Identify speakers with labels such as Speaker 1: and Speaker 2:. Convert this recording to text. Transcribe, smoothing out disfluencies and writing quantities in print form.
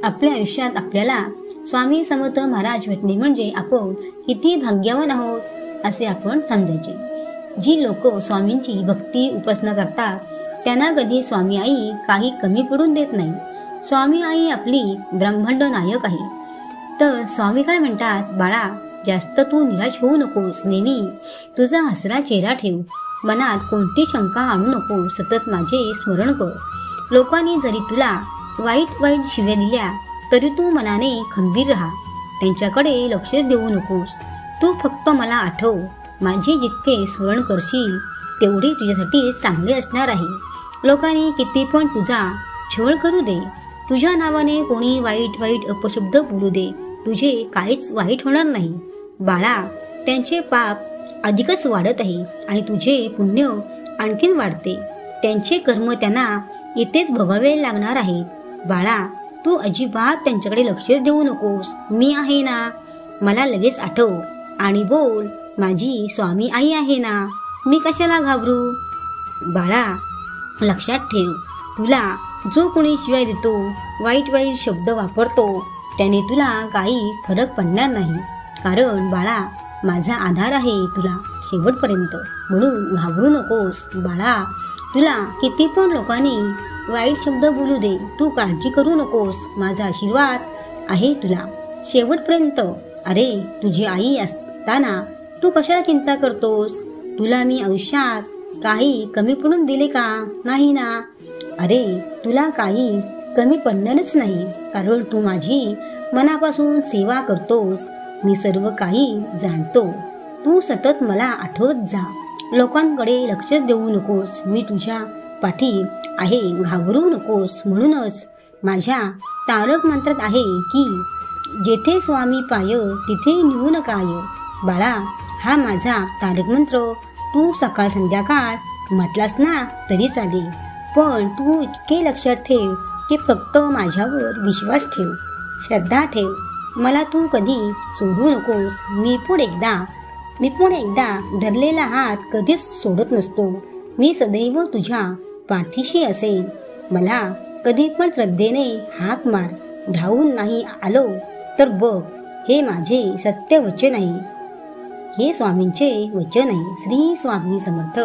Speaker 1: आपल्या आयुष्यात आपल्याला स्वामी समर्थ महाराज भेटणे म्हणजे आपण किती भाग्यवान आहोत असे आपण समजायचे. जी लोक स्वामींची भक्ती उपासना करतात त्यांना कधी स्वामी आई काही कमी पडून देत नाही. स्वामी आई आपली ब्रह्मांड नायक आहे. तर स्वामी काय म्हणतात, बाळा जास्त तू निराश होऊ नकोस, नेहमी तुझा हसरा चेहरा ठेव, मनात कोणती शंका आणू नको, सतत माझे स्मरण कर. लोकांनी जरी तुला वाईट वाईट शिव्या दिल्या तरी तू मनाने खंबीर राहा, त्यांच्याकडे लक्षच देऊ नकोस. तू फक्त मला आठव, माझे जितके स्मरण करशील तेवढे तुझ्यासाठी चांगले असणार आहे. लोकांनी किती पण तुझा छळ करू दे, तुझ्या नावाने कोणी वाईट वाईट अपशब्द बोलू दे, तुझे काहीच वाईट होणार नाही. बाळा त्यांचे पाप अधिकच वाढत आहे आणि तुझे पुण्य आणखीन वाढते. त्यांचे कर्म त्यांना इथेच भोगावे लागणार आहेत. बाळा तू अजिबात त्यांच्याकडे लक्ष देऊ नकोस, मी आहे ना, मला लगेच आठव आणि बोल, माझी स्वामी आई आहे ना, मी कशाला घाबरू. बाळा लक्षात ठेव, तुला जो कोणी शिवाय देतो, वाईट वाईट शब्द वापरतो, त्याने तुला काही फरक पडणार नाही. कारण बाळा माझा आधार आहे तुला शेवटपर्यंत, म्हणून घाबरू नकोस. बाळा तुला किती पण लोकांनी वाईट शब्द बोलू दे, तू काळजी करू नकोस, माझा आशीर्वाद आहे तुला शेवटपर्यंत. अरे तुझी आई असताना तू कशाला चिंता करतोस, तुला मी आयुष्यात काही कमी पडून दिले का, नाही ना. अरे तुला काही कमी पडणारच नाही, कारण तू माझी मनापासून सेवा करतोस, मी सर्व काही जाणतो. तू सतत मला आठवत जा, लोकांकडे लक्ष देऊ नकोस, मी तुझ्या पाठी आहे, घाबरू नकोस. म्हणूनच माझ्या तारक मंत्रात आहे की जेथे स्वामी पाय तिथे निघून काय. बाळा हा माझा तारक मंत्र तू सकाळ संध्याकाळ म्हटलास ना तरी चालेल, पण तू इतके लक्षात ठेव की फक्त माझ्यावर विश्वास ठेव, श्रद्धा ठेव, मला तू कधी सोडू नकोस. मी पुढे एकदा धरलेला हात कधीच सोडत नसतो, मी सदैव तुझ्या पाठीशी असेन. मला कधी पण श्रद्धेने हाक मार, धावून नाही आलो तर बघ, हे माझे सत्य वचन आहे, हे स्वामींचे वचन आहे. श्री स्वामी समर्थ.